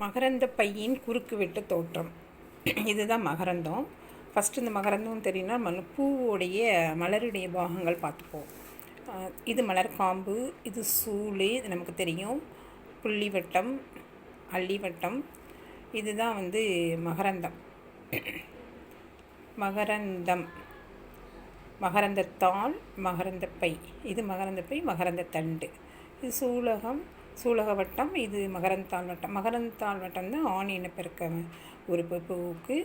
மகரந்த பையின் குறுக்கு வெட்டு தோற்றம். இதுதான் மகரந்தம். ஃபஸ்ட்டு இந்த மகரந்தம் தெரியும்னா பூவுடைய மலருடைய பாகங்கள் பார்த்துப்போம். இது மலர் காம்பு, இது சூள், இது நமக்கு தெரியும். புள்ளிவட்டம், அள்ளிவட்டம், இதுதான் மகரந்தம். மகரந்தம், மகரந்தத்தாள், மகரந்தப்பை, இது மகரந்தப்பை, மகரந்தத்தண்டு, இது சூலக வட்டம், இது மகரந்தாள் வட்டம். மகரந்தாள் வட்டம் தான் ஆண் இனப்பெருக்க உறுப்பு பூவுக்கு,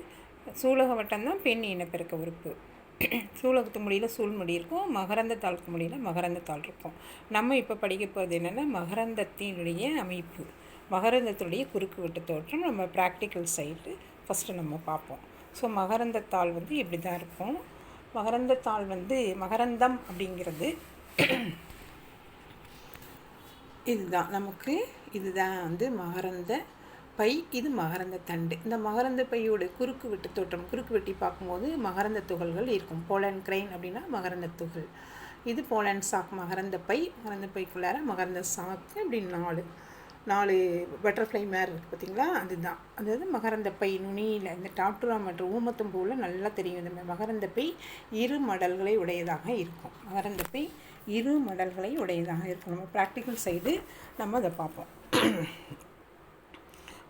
சூலக வட்டம் தான் பெண் இனப்பெருக்க உறுப்பு. சூலகத்து முடியில் சூழ்முடி இருக்கும், மகரந்தத்தாளுக்கு முடியில் மகரந்தத்தாள் இருக்கும். நம்ம இப்போ படிக்க போகிறது என்னென்னா மகரந்தத்தினுடைய அமைப்பு, மகரந்தத்துடைய குறுக்கு வெட்டு தோற்றம். நம்ம ப்ராக்டிக்கல் சைடு ஃபஸ்ட்டு நம்ம பார்ப்போம். ஸோ மகரந்தத்தாள் இப்படி தான் இருக்கும். மகரந்தத்தாள் மகரந்தம் அப்படிங்கிறது இதுதான் நமக்கு, இதுதான் மகரந்த பை, இது மகரந்த தண்டு. இந்த மகரந்த பையோட குறுக்கு வெட்டு தோற்றம், குறுக்கு வெட்டி பார்க்கும்போது மகரந்த துகள்கள் இருக்கும். போலன் கிரைன் அப்படின்னா மகரந்த துகள். இது போலன் சாக், மகரந்த பை, மகரந்த பைக்குள்ளார மகரந்த சாக்கு, இப்படி நாலு பட்டர்ஃப்ளை மேர் இருக்குது பார்த்திங்களா, அதுதான். அதாவது மகரந்த பை நுனியில் இந்த டாப்டுரா மற்றும் ஊமத்தம்பூவில் நல்லா தெரியும். இந்த மகரந்த பை இரு மடல்களை உடையதாக இருக்கும். மகரந்த பை இரு மடல்களை உடையதாக இருக்கும். நம்ம ப்ராக்டிக்கல் சைடு நம்ம அதை பார்ப்போம்.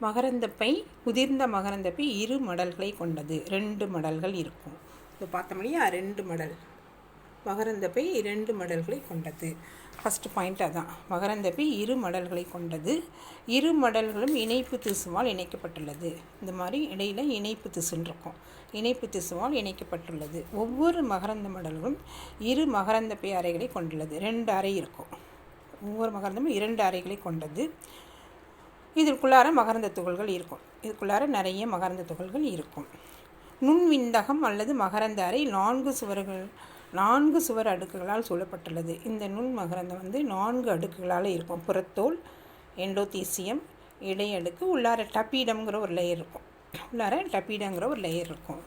மகரந்த பை, உதிர்ந்த மகரந்த பை இரு மடல்களை கொண்டது. 2 மடல்கள் இருக்கும். இப்போ பார்த்தோம் இல்லையா, 2 மடல். மகரந்த பை 2 மடல்களை கொண்டது. ஃபஸ்ட்டு பாயிண்ட் அதான். மகரந்த பை இரு மடல்களை கொண்டது. இரு மடல்களும் இணைப்பு திசுவால் இணைக்கப்பட்டுள்ளது. இந்த மாதிரி இடையில் இணைப்பு திசுன்னு இருக்கும். இணைப்பு திசுவால் இணைக்கப்பட்டுள்ளது. ஒவ்வொரு மகரந்த மடல்களும் இரு மகரந்த பை அறைகளை கொண்டுள்ளது. 2 அறை இருக்கும். ஒவ்வொரு மகரந்தமும் 2 அறைகளை கொண்டது. இதற்குள்ளார மகரந்த துகள்கள் இருக்கும். இதுக்குள்ளார நிறைய மகரந்த துகள்கள் இருக்கும். நுண்விந்தகம் அல்லது மகரந்த அறை 4 சுவர் அடுக்குகளால் சூழப்பட்டுள்ளது. இந்த நுண் மகரந்தம் 4 அடுக்குகளால் இருக்கும். புறத்தோல், எண்டோதீசியம், இடையடுக்கு, உள்ளார டபீடம்ங்கிற ஒரு லேயர் இருக்கும்.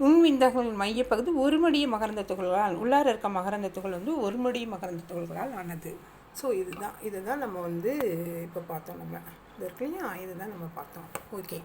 நுண்விந்தகங்கள் மையப்பகுதி ஒருமடிய மகரந்த துகள்களால், உள்ளார இருக்க மகரந்த துகள் ஒருமடிய மகரந்த துகள்களால் ஆனது. ஸோ இதுதான் நம்ம இப்போ பார்த்தோம். நம்ம இது இருக்கு இல்லையா, இதுதான் நம்ம பார்த்தோம். ஓகே.